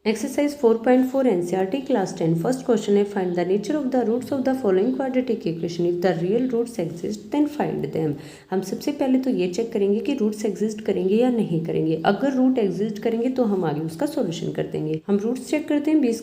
Exercise 4.4 NCERT class 10 first question है find the nature of the roots of the following quadratic equation if the real roots exist then find them. हम सबसे पहले तो ये check करेंगे कि roots exist करेंगे या नहीं करेंगे। अगर रूट एग्जिस्ट करेंगे तो हम आगे उसका सॉल्यूशन कर देंगे। हम रूट्स चेक करते हैं b²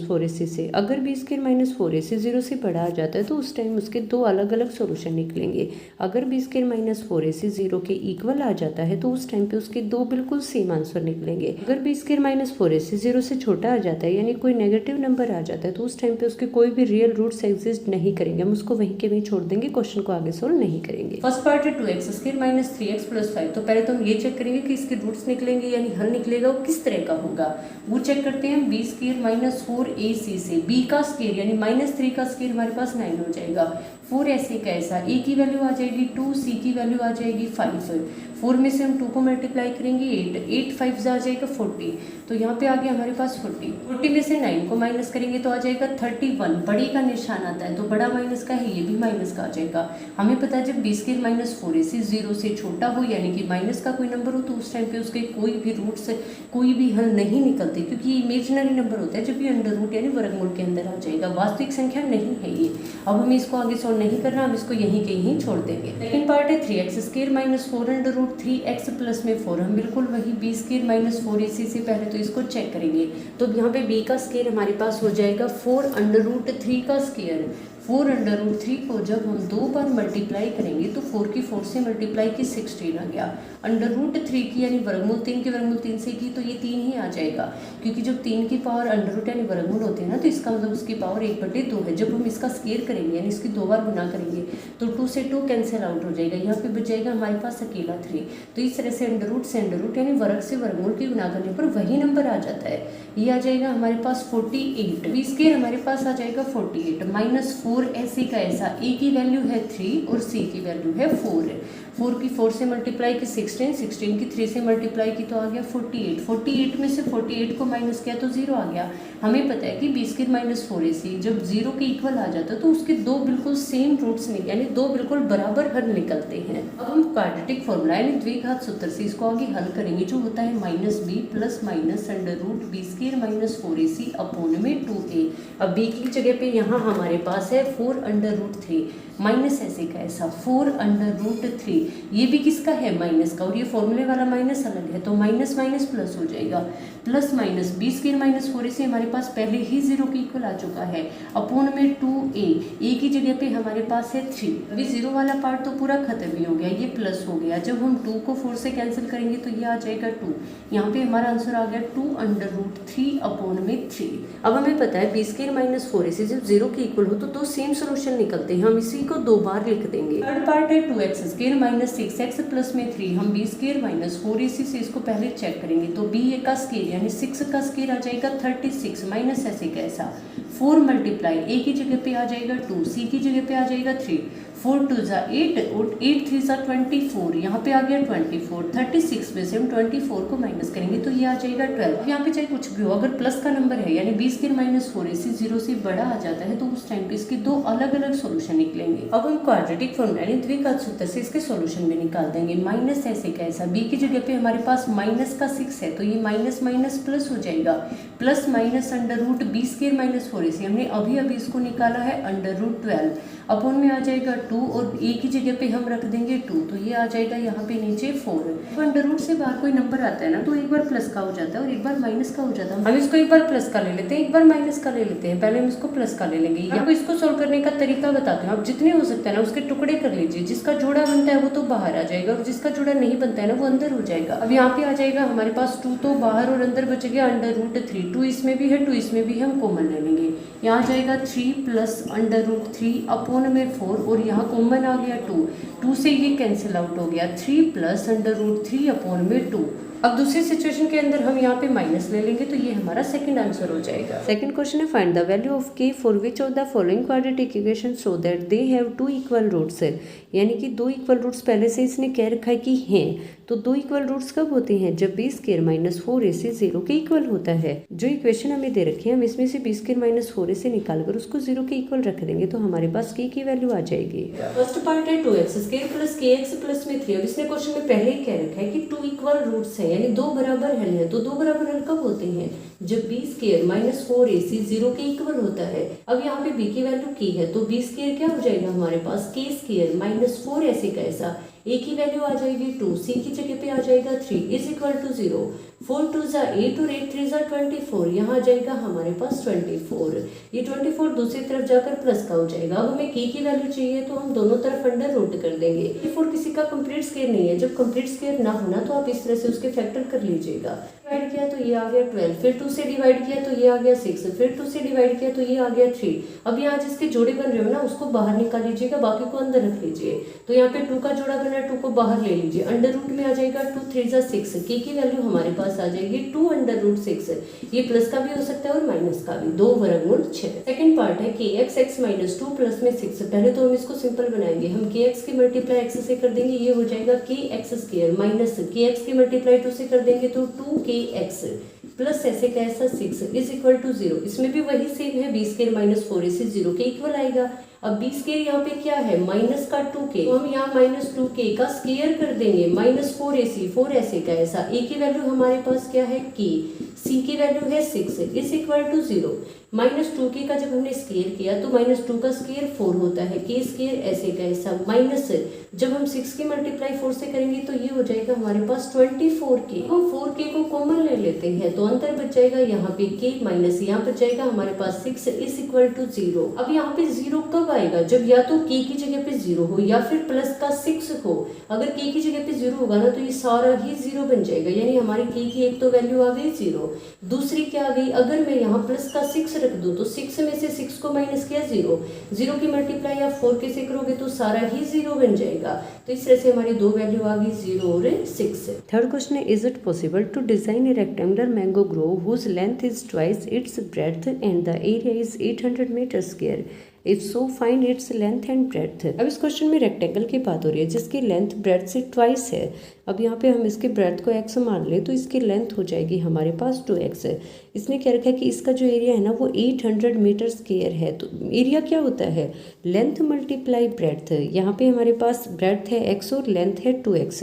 - 4ac से। अगर b² - 4ac 0 से बड़ा आ जाता है तो उस टाइम उसके दो अलग अलग सॉल्यूशन निकलेंगे। अगर b² - 4ac 0 के इक्वल आ जाता है तो उस टाइम पे उसके दो बिल्कुल सेम आंसर निकलेंगे। अगर b² - 4ac 0 से छोटा आ जाता है यानी कोई नेगेटिव नंबर आ जाता है तो उस टाइम पे उसके कोई भी रियल रूट्स एग्जिस्ट नहीं करेंगे। हम उसको वहीं के वहीं छोड़ देंगे, क्वेश्चन को आगे सोल्व नहीं करेंगे। फर्स्ट पार्ट है 2x² - 3x + 5। तो पहले तो हम ये चेक करेंगे कि इसके रूट्स निकलेंगे यानी हल निकलेगा वो किस तरह का होगा। वो चेक करते हैं b² - 4ac से। b का स्क्वायर यानी -3 का स्क्वायर हमारे पास 9 हो जाएगा। 4ac का ऐसा, a की वैल्यू आ जाएगी 2, c की वैल्यू आ जाएगी 5। 4 में से हम 2 को मल्टीप्लाई करेंगे 8 5 आ जाएगा 40। तो यहाँ पे आ गया हमारे पास 40 में से 9 को माइनस करेंगे तो आ जाएगा 31। बड़ी का निशान आता है तो बड़ा माइनस का है, ये भी माइनस का आ जाएगा। हमें पता है जब b² - 4ac 0 से छोटा हो यानी कि माइनस का कोई नंबर हो तो उस टाइम पे उसके कोई भी रूट्स कोई भी हल नहीं निकलते क्योंकि ये इमेजिनरी नंबर होता है। जब ये अंडर रूट यानी वर्गमूल के अंदर आ जाएगा, वास्तविक संख्या नहीं है ये। अब हमें इसको आगे सॉल्व नहीं करना, हम इसको यहीं के यहीं छोड़ देंगे। सेकंड पार्ट है 3x² - 4 √3x प्लस में 4। हम बिल्कुल वही b² - 4ac से पहले तो इसको चेक करेंगे। तो यहाँ पे b का स्क्वायर हमारे पास हो जाएगा 4 √3 का स्क्वायर। 4 √3 को जब हम 2 बार मल्टीप्लाई करेंगे तो 4 की 4 से मल्टीप्लाई की 16 आ गया। √3 की यानी वर्गमूल 3 के वर्गमूल 3 से की तो ये 3 ही आ जाएगा क्योंकि जब 3 की पावर अंडर यानी वर्गमूल होते हैं ना तो इसका मतलब उसकी पावर 1/2 है। जब हम इसका स्क्वायर करेंगे यानी इसकी 2 बार गुना करेंगे तो 2 से 2 कैंसिल आउट हो जाएगा। यहाँ पे बच जाएगा हमारे पास अकेला 3। तो इस तरह से अंडर रूट से अंडर रूट यानी वर्ग से वर्गमूल की गुना करने पर वही नंबर आ जाता है। ये आ जाएगा हमारे पास 48। b² हमारे पास आ जाएगा 48 - 4ac का ऐसा। a की वैल्यू है 3 और c की वैल्यू है 4। 4 की 4 से मल्टीप्लाई की 16, 16 की 3 से मल्टीप्लाई की तो आ गया 48। 48 में से 48 को माइनस किया तो 0 आ गया। हमें पता है कि b² - 4ac जब 0 के इक्वल आ जाता है तो उसके दो बिल्कुल सेम रूट्स यानी दो बिल्कुल बराबर हल निकलते हैं। अब हम क्वाड्रेटिक फॉर्मूला यानी द्विघात सूत्र से इसको आगे हल करेंगे जो होता है -b plus minus under root b² - 4ac upon में 2a। अब b की जगह पे यहाँ हमारे पास है 4√3 माइनस ऐसे का ऐसा 4√3। ये भी किसका है माइनस का और ये फॉर्मूले वाला माइनस अलग है तो माइनस माइनस प्लस हो जाएगा। प्लस माइनस b² - 4ac हमारे पास पहले ही 0 के इक्वल आ चुका है अपॉन में 2a। a की जगह पे हमारे पास है 3। अभी 0 वाला पार्ट तो पूरा खत्म ही हो गया, ये प्लस हो गया। जब हम 2 को 4 से कैंसिल करेंगे तो ये आ जाएगा 2। यहाँ पे हमारा आंसर आ गया 2√3 अपॉन में 3। अब हमें पता है b² - 4ac जब 0 के इक्वल हो तो दो सेम सोल्यूशन निकलते हैं। हम इसी को 2 बार लिख देंगे। थर्ड पार्ट है 2x² - 6x प्लस में 3। हम b² - 4ac से इसको पहले चेक करेंगे तो b का स्क्वायर यानी 6 का स्क्वायर आ जाएगा 36 माइनस ऐसे कैसा 4 मल्टीप्लाई a की जगह पे आ जाएगा 2, c की जगह पे आ जाएगा 3। 4 2 = 8 और 8 3 = 24। यहाँ पे आ गया 24। 36 में से हम 24 को माइनस करेंगे तो ये आ जाएगा 12। यहाँ पे चाहे कुछ भी हो अगर प्लस का नंबर है यानी b² - 4ac 0 से बड़ा आ जाता है तो उस टाइम पे इसके दो अलग अलग सॉल्यूशन निकलेंगे। अब हम क्वाड्रेटिक फॉर्मूला यानी द्विघात सूत्र से इसके सॉल्यूशन भी निकाल देंगे। माइनस ऐसे कैसा b की जगह पे हमारे पास माइनस का 6 है तो ये माइनस माइनस प्लस हो जाएगा। Plus minus under root b² - 4ac हमने अभी अभी इसको निकाला है अंडर रूट 12 अपॉन में आ जाएगा 2 और a की जगह पे हम रख देंगे 2 तो ये आ जाएगा यहाँ पे नीचे 4। तो अंडर रूट से बाहर कोई नंबर आता है ना तो एक बार प्लस का हो जाता है और एक बार माइनस का हो जाता है। हम इसको एक बार प्लस का ले लेते हैं, एक बार माइनस का ले लेते हैं। पहले हम इसको प्लस का ले लेंगे। आपको इसको सोल्व करने का तरीका बताते हैं। आप जितने हो सकता है ना उसके टुकड़े कर लीजिए। जिसका जोड़ा बनता है वो तो बाहर आ जाएगा और जिसका जोड़ा नहीं बनता है ना वो अंदर हो जाएगा। अब यहाँ पे आ जाएगा हमारे पास 2 तो बाहर और अंदर बच गया अंडर रूट 3। 2 इसमें भी है 2 इसमें भी हम कॉमन ले लेंगे। यहाँ जाएगा 3 प्लस अंडर रूट 3 अपॉन में 4 और यहाँ कॉमन आ गया 2। 2 से ये कैंसिल आउट हो गया 3 प्लस अंडर रूट 3 अपॉन में 2। अब दूसरी सिचुएशन के अंदर हम यहाँ पे माइनस ले लेंगे तो ये हमारा सेकंड आंसर हो जाएगा। सेकंड क्वेश्चन है find the value of k for which of the following quadratic equation so that they have 2 equal roots. यानी कि 2 इक्वल रूट्स पहले से इसने कह रखा है कि हैं तो दो इक्वल रूट्स कब होते हैं? जब बी स्क्वायर माइनस 4ac 0 के इक्वल होता है। जो इक्वेशन हमें दे रखी है हम इसमें से बी स्क्वायर माइनस 4ac निकालकर उसको 0 के इक्वल रख देंगे तो हमारे पास k की वैल्यू आ जाएगी। फर्स्ट पार्ट है 2x square plus kx plus में 3। अब इसने क्वेश्चन में पहले ही कह रखा है कि 2 इक्वल रूट्स है यानी दो बराबर हल है। तो दो बराबर हल कब होते हैं? जब बी स्क्वायर माइनस 4ac 0 के इक्वल होता है। अब यहाँ पे b की वैल्यू k है तो बी स्क्वायर क्या हो जाएगा हमारे पास? k स्क्वायर माइनस 4ac का ऐसा a की वैल्यू आ जाएगी 2, c की जगह पे आ जाएगा 3 इज इक्वल टू 0। 4 2 जा 8 और 8 3 जा 24। यहाँ आ जाएगा हमारे पास 24। ये 24 दूसरी तरफ जाकर प्लस का हो जाएगा। अब हमें k की वैल्यू चाहिए तो हम दोनों तरफ अंडर रूट कर देंगे। 24 किसी का कंप्लीट स्क्वायर नहीं है, जब कंप्लीट स्क्वायर ना होना तो आप इस तरह से उसके फैक्टर कर लीजिएगा। डिवाइड किया तो ये आ गया 12, फिर 2 से डिवाइड किया तो ये आ गया 6, फिर 2 से डिवाइड किया तो ये आ गया 3। अब यहाँ जिसके जोड़े बन रहे हो ना उसको बाहर निकाल लीजिएगा, बाकी को अंदर रख लीजिए। तो यहाँ पे 2 का जोड़ा बना है, 2 को बाहर ले लीजिए। अंडर रूट में आ जाएगा 2 3 जा 6। k की वैल्यू हमारे पास आ जाएगी 2 अंडर रूट 6। ये प्लस का भी हो सकता है और माइनस का भी। 2 वर्गमूल 6। सेकंड पार्ट है kx x माइनस 2 प्लस में 6। पहले तो हम इसको सिंपल बनाएंगे। हम kx की मल्टीप्लाई x से कर देंगे, ये हो जाएगा kx स्क्वायर माइनस kx की मल्टीप्लाई 2 से कर देंगे तो 2kx प्लस ऐसे का ऐसा 6 इज इक्वल टू 0। इसमें भी वही सेम है, बी स्क्वायर माइनस 4ac 0 के इक्वल आएगा। अब बी स्क्वायर यहाँ पे क्या है? माइनस का 2k, तो हम यहाँ माइनस 2k का स्क्वायर कर देंगे माइनस 4ac 4 ऐसे का ऐसा। a की वैल्यू हमारे पास क्या है? k, c की वैल्यू है 6 is equal to 0। Minus 2k का जब हमने स्क्वायर किया तो माइनस 2 का स्क्वायर 4 होता है, k स्क्वायर ऐसे का ऐसा माइनस जब हम 6 की मल्टीप्लाई 4 से करेंगे तो ये हो जाएगा हमारे पास 24k। हम 4k को कॉमन ले लेते हैं तो अंतर बच जाएगा यहाँ पे k माइनस यहाँ बच जाएगा हमारे पास 6 इज इक्वल टू 0। अब यहाँ पे 0 कब आएगा? जब या तो k की जगह पे 0 हो या फिर प्लस का 6 हो। अगर k की जगह पे 0 होगा ना तो ये सारा ही 0 बन जाएगा, यानी हमारी k की एक तो वैल्यू आ गई 0, दूसरी क्या आ गई? अगर मैं यहाँ प्लस का 6 रख दूं तो 6 में से 6 को माइनस किया 0, 0 की मल्टीप्लाई आप 4k से करोगे तो सारा ही 0 बन जाएगा। तो इस तरह से हमारी दो वैल्यू आ गई 0 और 6। थर्ड क्वेश्चन है is it possible to design a rectangular mango grove whose length is twice its breadth and the area is 800 metre square? If so find its length and breadth. अब इस question में rectangle की बात हो रही है जिसकी लेंथ ब्रेड्थ से ट्वाइस है। अब यहाँ पे हम इसके ब्रेड्थ को x मान ले तो इसकी लेंथ हो जाएगी हमारे पास 2x है। इसने क्या रखा है कि इसका जो एरिया है ना वो 800 मीटर स्क्वायर है। तो एरिया क्या होता है? Length multiply breadth. यहाँ पे हमारे पास ब्रेड्थ है x और लेंथ है 2x।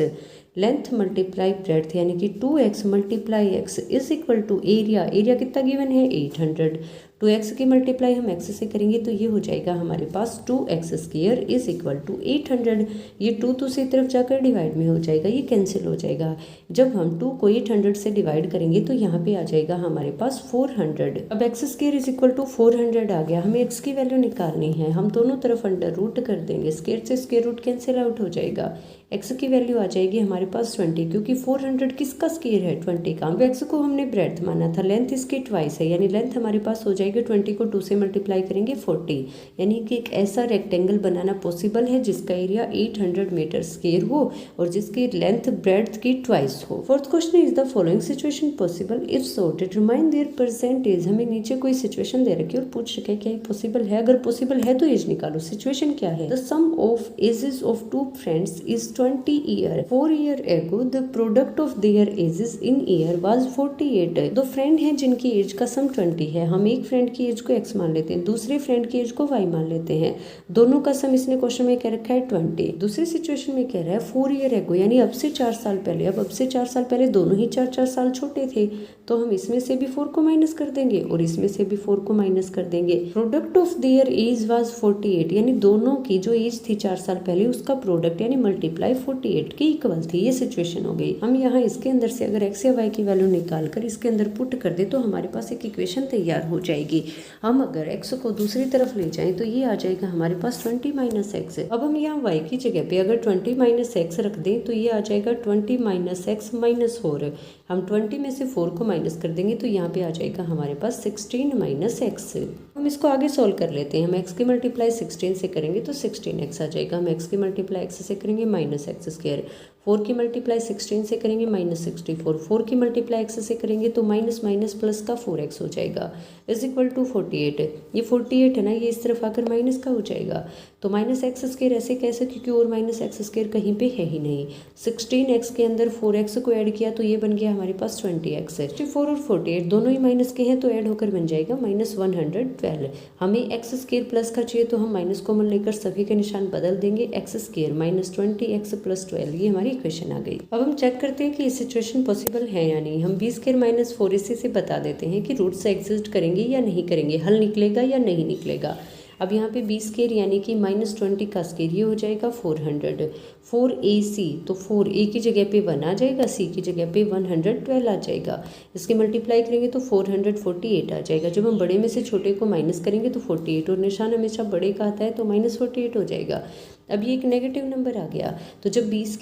लेंथ मल्टीप्लाई ब्रेड्थ यानी कि 2x multiply x is equal to area. Area कितना गिवन है? 800। 2x की मल्टीप्लाई हम x से करेंगे तो ये हो जाएगा हमारे पास 2x square is equal to 800। ये 2 दूसरी तरफ जाकर डिवाइड में हो जाएगा, ये कैंसिल हो जाएगा। जब हम 2 को 800 से डिवाइड करेंगे तो यहाँ पे आ जाएगा हमारे पास 400। अब x square is equal to 400 आ गया। हमें x की वैल्यू निकालनी है, हम दोनों तरफ अंडर रूट कर देंगे, स्क्वायर से स्क्वायर रूट कैंसिल आउट हो जाएगा। x की वैल्यू आ जाएगी हमारे पास 20 क्योंकि 400 किसका स्क्वायर है? 20 का। अब x को हमने ब्रेड्थ माना था, लेंथ इसकी ट्वाइस है यानी लेंथ हमारे पास हो जाएगी 20 को 2 से मल्टीप्लाई करेंगे 40। यानी कि एक ऐसा रेक्टेंगल बनाना पॉसिबल है जिसका एरिया 800 मीटर स्क्वायर हो और जिसकी लेंथ ब्रेड्थ की ट्वाइस हो। Fourth question is the following situation possible? If so determine there percentage. हमें नीचे कोई सिचुएशन दे रखी है और पूछ रखा है क्या ये पॉसिबल है? अगर पॉसिबल है तो एज निकालो। सिचुएशन क्या है? The sum of ages of two friends is 20 year. 4 year ago the product of their ages in year was 48। दो फ्रेंड हैं जिनकी एज का सम 20 है। हम एक फ्रेंड की एज को x मान लेते हैं, दूसरे फ्रेंड की एज को y मान लेते हैं। दोनों का सम इसने क्वेश्चन में कह रखा है 20। दूसरी सिचुएशन में कह रहा है 4 ईयर एगो यानी अब से 4 साल पहले। अब से 4 साल पहले दोनों ही 4-4 साल छोटे थे तो हम इसमें से भी 4 को माइनस कर देंगे और इसमें से भी 4 को माइनस कर देंगे। Product of their age was 48 यानी दोनों की जो एज थी 4 साल पहले उसका प्रोडक्ट यानी मल्टीप्लाई 48 के इक्वल थी। ये सिचुएशन हो गई। हम यहाँ इसके अंदर से अगर x या y की वैल्यू निकाल कर इसके अंदर पुट कर दे तो हमारे पास एक इक्वेशन तैयार हो जाएगी। हम अगर x को दूसरी तरफ ले जाएं तो ये आ जाएगा हमारे पास 20 माइनस x। अब हम यहाँ y की जगह पे अगर 20 माइनस x रख दें तो ये आ जाएगा 20 माइनस x माइनस 4। हम 20 में से 4 को माइनस कर देंगे तो यहाँ पे आ जाएगा हमारे पास 16 माइनस x। हम इसको आगे सॉल्व कर लेते हैं। हम x की मल्टीप्लाई 16 से करेंगे तो 16x आ जाएगा। हम x की मल्टीप्लाई x से करेंगे माइनस x स्क्वायर। 4 की मल्टीप्लाई 16 से करेंगे -64, 4 की मल्टीप्लाई x से करेंगे तो माइनस माइनस प्लस का 4x हो जाएगा इज इक्वल टू 48। ये 48 है ना, ये इस तरफ आकर माइनस का हो जाएगा, तो माइनस एक्स स्क्र ऐसे कैसे, क्योंकि और माइनस एक्स स्क्र कहीं पे है ही नहीं। 16x के अंदर 4x को ऐड किया तो ये बन गया हमारे पास 20x। 64 और 48 दोनों ही माइनस के हैं तो ऐड होकर बन जाएगा -112। हमें एक्स स्क्र प्लस का चाहिए तो हम माइनस कॉमन लेकर सभी के निशान बदल देंगे, एक्स स्क्र -20x + 12, ये हमारी इक्वेशन आ गई। अब हम चेक करते हैं कि ये सिचुएशन पॉसिबल है या नहीं। हम b² - 4ac से बता देते हैं कि रूट से एग्जिस्ट करेंगे या नहीं करेंगे, हल निकलेगा या नहीं निकलेगा। अब यहाँ पे b² यानी कि -20 का स्क्वायर, ये हो जाएगा 400। 4ac तो 4a की जगह पे 1 आ जाएगा, c की जगह पे 112 आ जाएगा। इसके मल्टीप्लाई करेंगे तो 448 आ जाएगा। जब हम बड़े में से छोटे को माइनस करेंगे तो 48, और निशान हमेशा बड़े का आता है तो -48 हो जाएगा। अब ये एक नेगेटिव नंबर आ गया, तो जब b² -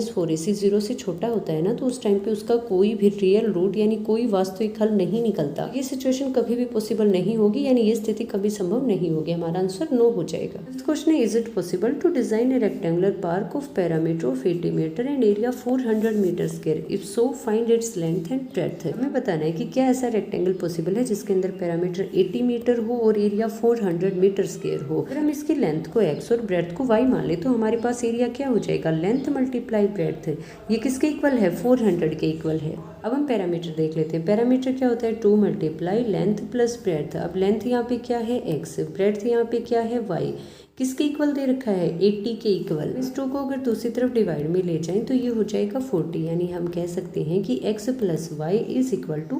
4ac 0 से छोटा होता है ना, तो उस टाइम पे उसका कोई भी रियल रूट यानी कोई वास्तविक हल नहीं निकलता। ये सिचुएशन कभी भी पॉसिबल नहीं होगी, यानी ये स्थिति कभी संभव नहीं होगी। हमारा आंसर नो हो जाएगा। क्वेश्चन है, is it possible to design a rectangular park of parameter of 80 metre and area 400 metre square, if so find its length and breadth. हमें बताना है कि क्या ऐसा रेक्टेंगल पॉसिबल है जिसके अंदर पैरामीटर 80 मीटर हो और एरिया 400 मीटर स्क्वायर हो। अगर हम इसकी लेंथ को x और ब्रेड्थ को y मान ले तो हमारे पास एरिया क्या हो जाएगा, लेंथ मल्टीप्लाई ब्रेड्थ। ये किसके इक्वल है, 400 के इक्वल है। अब हम पैरामीटर देख लेते हैं। पैरामीटर क्या होता है, 2 × लेंथ + ब्रेड्थ। अब लेंथ यहाँ पे क्या है x, ब्रेड्थ यहाँ पे क्या है y, किसके इक्वल दे रखा है, 80 के इक्वल। इस 2 को अगर दूसरी तरफ डिवाइड में ले जाएं तो ये हो जाएगा 40, यानी हम कह सकते हैं कि x + y =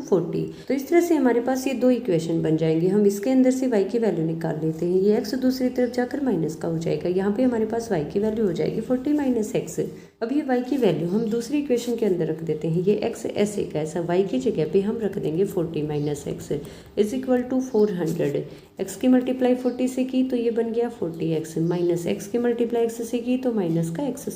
40। तो इस तरह से हमारे पास ये दो इक्वेशन बन जाएंगे। हम इसके अंदर से y की वैल्यू निकाल लेते हैं, ये x दूसरी तरफ जाकर माइनस का हो जाएगा। यहाँ पे हमारे पास y की वैल्यू हो जाएगी 40 - x। अब ये y की वैल्यू हम दूसरी इक्वेशन के अंदर रख देते हैं, ये x ऐसे का ऐसा, y की जगह पे हम रख देंगे 40 - x = 400। x की मल्टीप्लाई 40 से की तो ये बन गया 40x, माइनस x की मल्टीप्लाई x से की तो माइनस का x²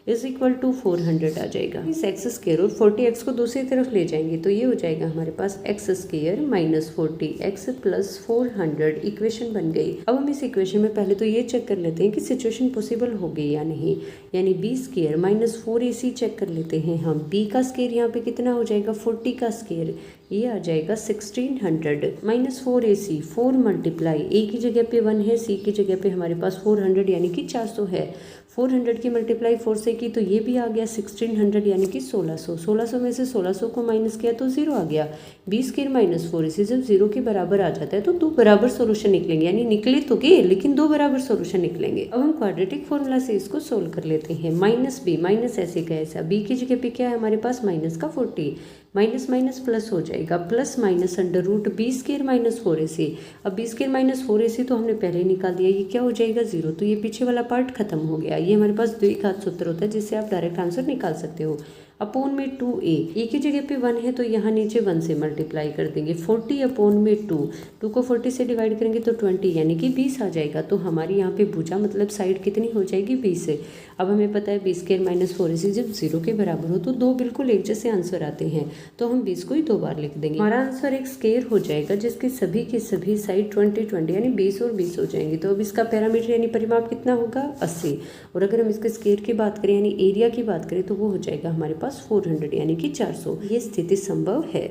= 400 आ जाएगा। इस x² और 40x को दूसरी तरफ ले जाएंगे तो ये हो जाएगा हमारे पास x² - 40x + 400, इक्वेशन बन गई। अब हम इस इक्वेशन में पहले तो ये चेक कर लेते हैं कि सिचुएशन पॉसिबल हो गई या नहीं, यानी b² - 4ac चेक कर लेते हैं हम। b का स्क्वायर यहाँ पे कितना हो जाएगा, 40 का स्क्वायर, ये आ जाएगा 1600 - 4ac, 4 मल्टीप्लाई a की जगह पे 1 है, c की जगह पे हमारे पास 400 यानी कि 400 है। 400 की मल्टीप्लाई 4 से की तो ये भी आ गया 1600 यानी कि 1600। 1600 में से 1600 को माइनस किया तो 0 आ गया। b² - 4ac जब 0 के बराबर आ जाता है तो दो बराबर सोल्यूशन निकलेंगे, यानी निकले तो गए लेकिन दो बराबर सोल्यूशन निकलेंगे। अब हम क्वाड्रेटिक फॉर्मूला से इसको सोल्व कर लेते हैं। -b, माइनस ऐसे का ऐसा, b की जगह पे क्या है हमारे पास माइनस का 40, माइनस माइनस प्लस हो जाएगा, प्लस माइनस √ b² - 4ac। अब b² - 4ac तो हमने पहले ही निकाल दिया, ये क्या हो जाएगा 0, तो ये पीछे वाला पार्ट खत्म हो गया। ये हमारे पास द्विघात सूत्र होता है जिससे आप डायरेक्ट आंसर निकाल सकते हो। अपॉन में 2a, a की जगह पे 1 है तो यहाँ नीचे 1 से मल्टीप्लाई कर देंगे। 40 अपॉन में 2 को 40 से डिवाइड करेंगे तो 20 यानी कि 20 आ जाएगा। तो हमारी यहाँ पे भुजा मतलब साइड कितनी हो जाएगी, 20 से। अब हमें पता है b² - 4ac जब 0 के बराबर हो तो दो बिल्कुल एक जैसे आंसर आते हैं, तो हम 20 को ही 2 बार लिख देंगे। हमारा आंसर एक स्क्वायर हो जाएगा जिसके सभी के सभी साइड 20 20 यानी 20 और 20 हो जाएंगे। तो अब इसका पैरामीटर यानी परिमाप कितना होगा, 80। और अगर हम इसके स्क्वायर की बात करें यानी एरिया की बात करें तो वो हो जाएगा हमारे पास 400 यानी कि 400। ये स्थिति संभव है।